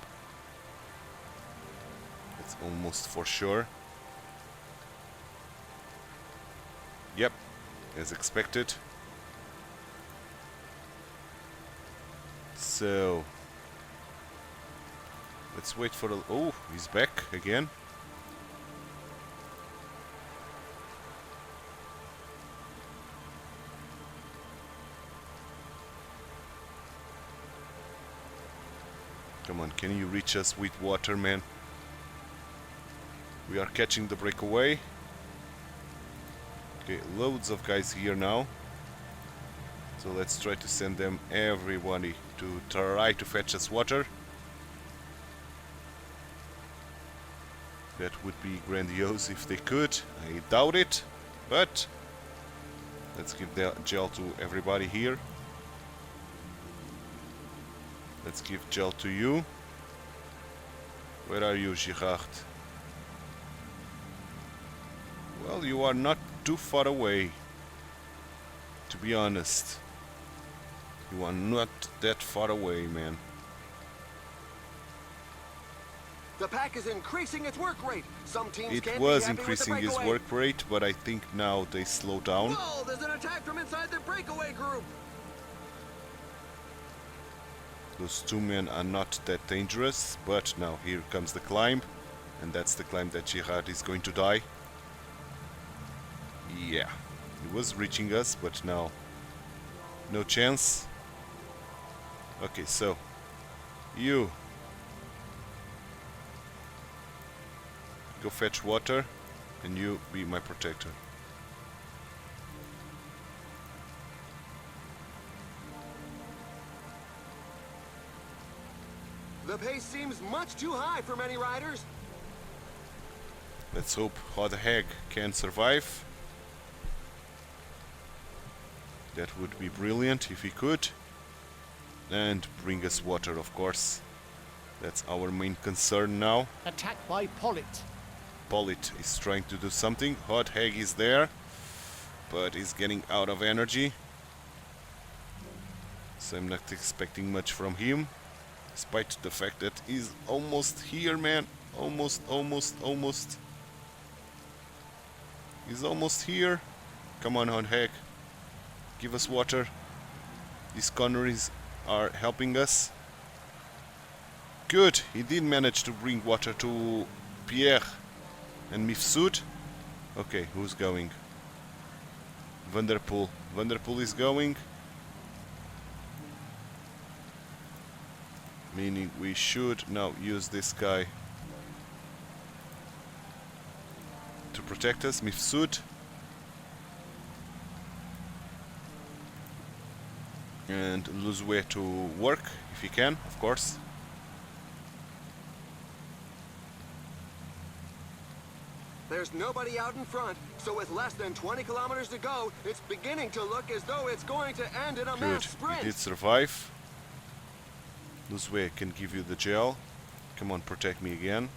It's almost for sure. Yep, as expected. So let's wait for the... Oh, he's back again. Come on, can you reach us with water, man? We are catching the breakaway. Okay, loads of guys here now. So let's try to send them, everybody, to try to fetch us water. That would be grandiose if they could. I doubt it, but let's give the gel to everybody here. Let's give gel to you. Where are you, Girard? Well, you are not too far away, to be honest. You are not that far away, man. The pack is increasing its work rate. Some teams It can't was be happy increasing with the his breakaway. work rate, but I think now they slow down. Whoa, there's an attack from inside the breakaway group. Those two men are not that dangerous, but now here comes the climb, and that's the climb that Girard is going to die. Yeah, he was reaching us, but now no chance. Okay, so you go fetch water, and you be my protector. The pace seems much too high for many riders. Let's hope Hag can survive. That would be brilliant if he could. And bring us water, of course. That's our main concern now. Attacked by Pollitt. Pollitt is trying to do something. Hag is there, but he's getting out of energy. So I'm not expecting much from him. Despite the fact that he's almost here, man. Almost. He's almost here. Come on, Hag. Give us water. These Connerys are helping us. Good. He did manage to bring water to Pierre and Mifsud. Okay, who's going? Vanderpool. Vanderpool is going. Meaning we should now use this guy protect us. Mifsud. And lose way to work if he can, of course. There's nobody out in front, so with less than 20 kilometers to go, it's beginning to look as though it's going to end in a Good, mass sprint. he did survive. Luzwe can give you the gel. Come on, protect me again.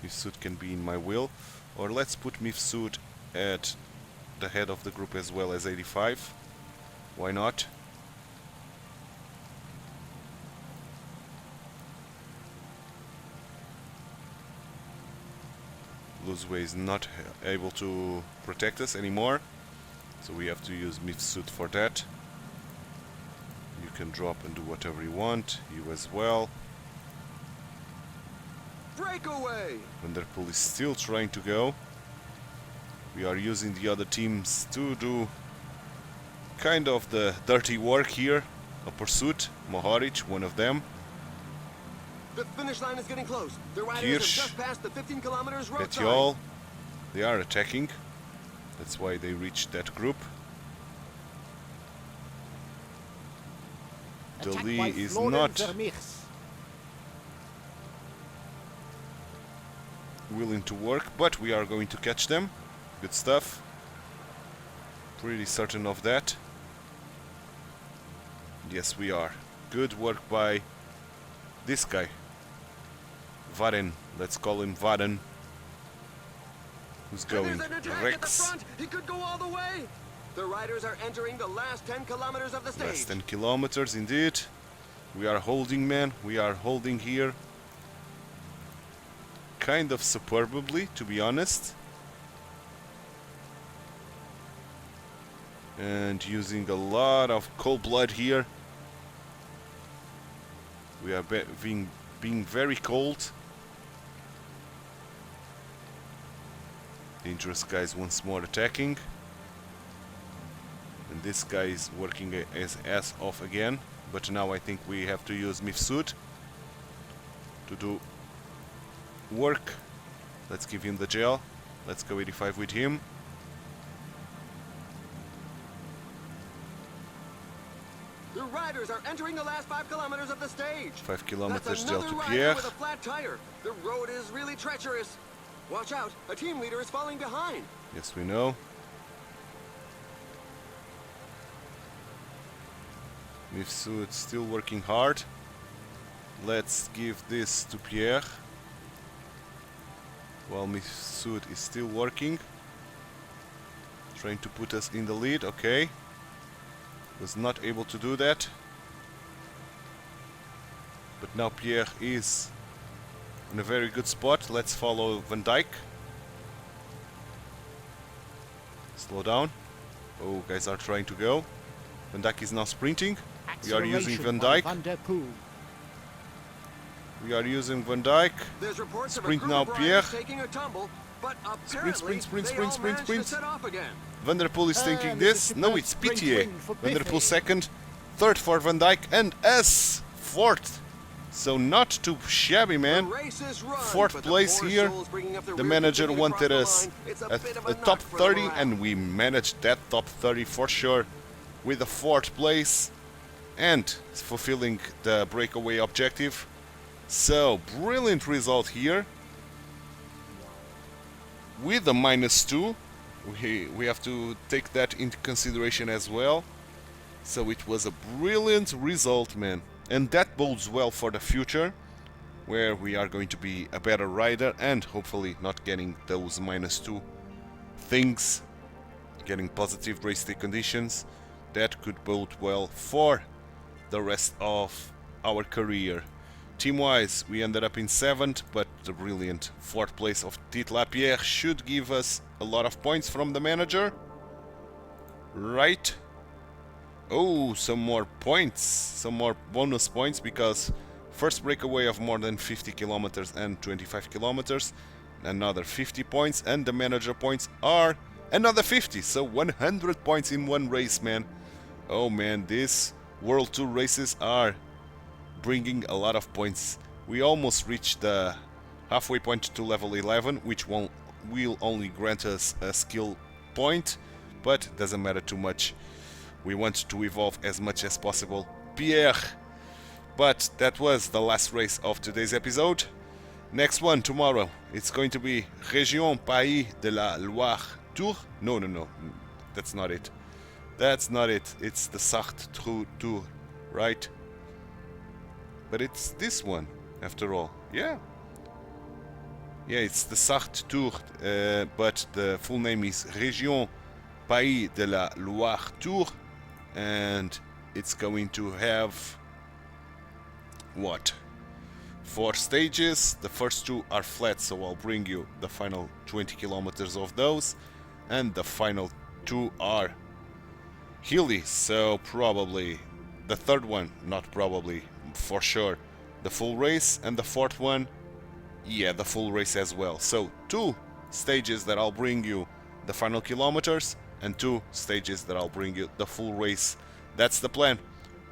Mifsud can be in my will. Or let's put Mifsud at the head of the group as well as 85. Why not? Luzwe is not able to protect us anymore, so we have to use Mifsud for that. You can drop and do whatever you want, you as well. Breakaway! Vanderpool is still trying to go. We are using the other teams to do kind of the dirty work here. A pursuit, Mohoric, one of them. The finish line is getting close. The riders Kirsch, have just passed the 15 kilometers road Petiol, they are attacking. That's why they reached that group. Dali is not willing to work, but we are going to catch them. Good stuff. Pretty certain of that. Yes, we are. Good work by this guy. Varen, let's call him Varen. Who's going? Rex. He could go all the way. The riders are entering the last 10 kilometers of the stage. Less 10 kilometers indeed. We are holding, man. We are holding here. Kind of superbly, to be honest. And using a lot of cold blood here. We are being very cold. Dangerous guys once more attacking. And this guy is working as ass off again. But now I think we have to use Mifsud to do work. Let's give him the gel. Let's go 85 with him. The riders are entering the last 5 kilometers of the stage. 5 kilometers That's still another to rider Pierre. with a flat tire. The road is really treacherous. Watch out, a team leader is falling behind. Yes, we know. Mifsud still working hard. Let's give this to Pierre. While Mifsud is still working. Trying to put us in the lead, okay. Was not able to do that. But now Pierre is in a very good spot. Let's follow Van Dijk. Slow down. Oh, guys are trying to go. Van Dijk is now sprinting. We are using Van Dijk. We are using Van Dijk. There's reports Sprint of a now, group of Pierre. riders taking a tumble, but apparently Sprint, sprint, they sprint, all sprint, managed sprint. to set off again. Vanderpool is thinking And this. it's a No, super it's sprint PTA. win for Vanderpool Biffy. second. Third for Van Dijk. And us fourth. So not too shabby, man. The race is run, Fourth but the place poor here. souls bringing up the The rear manager continue to wanted cross us the line. It's a bit of a knock top for the 30, morale. and we managed that top 30 for sure with the fourth place and fulfilling the breakaway objective. So, brilliant result here. With a -2, we have to take that into consideration as well. So it was a brilliant result, man. And that bodes well for the future, where we are going to be a better rider and hopefully not getting those -2 things, getting positive race day conditions. That could bode well for the rest of our career. Team-wise, we ended up in 7th, but the brilliant 4th place of Titular Pierre should give us a lot of points from the manager. Right? Oh, some more points, some more bonus points, because first breakaway of more than 50 kilometers and 25 kilometers, another 50 points, and the manager points are another 50, so 100 points in one race, man. Oh man, these World Tour races are bringing a lot of points. We almost reached the halfway point to level 11, which will will only grant us a skill point, but doesn't matter too much. We want to evolve as much as possible Pierre. But that was the last race of today's episode. Next one tomorrow, it's going to be Région Pays de la Loire Tour. No, that's not it. That's not it. It's the Sarthe Tour, right? But it's this one, after all. Yeah, it's the Sarthe Tour, but the full name is Région Pays de la Loire Tour, and it's going to have what? 4 stages. The first 2 are flat, so I'll bring you the final 20 kilometers of those, and the final 2 are hilly, so probably the third one, not probably, for sure, the full race, and the fourth one, yeah, the full race as well. So 2 stages that I'll bring you the final kilometers, and 2 stages that I'll bring you the full race. That's the plan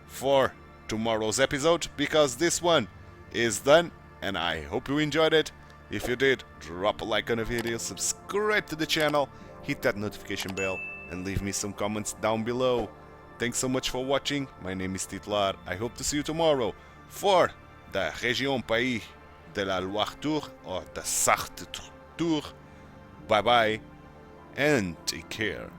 for tomorrow's episode, because this one is done, and I hope you enjoyed it. If you did, drop a like on the video, subscribe to the channel, hit that notification bell, and leave me some comments down below. Thanks so much for watching. My name is Titular. I hope to see you tomorrow for the Région Pays de la Loire Tour, or the Sarthe Tour. Bye bye and take care.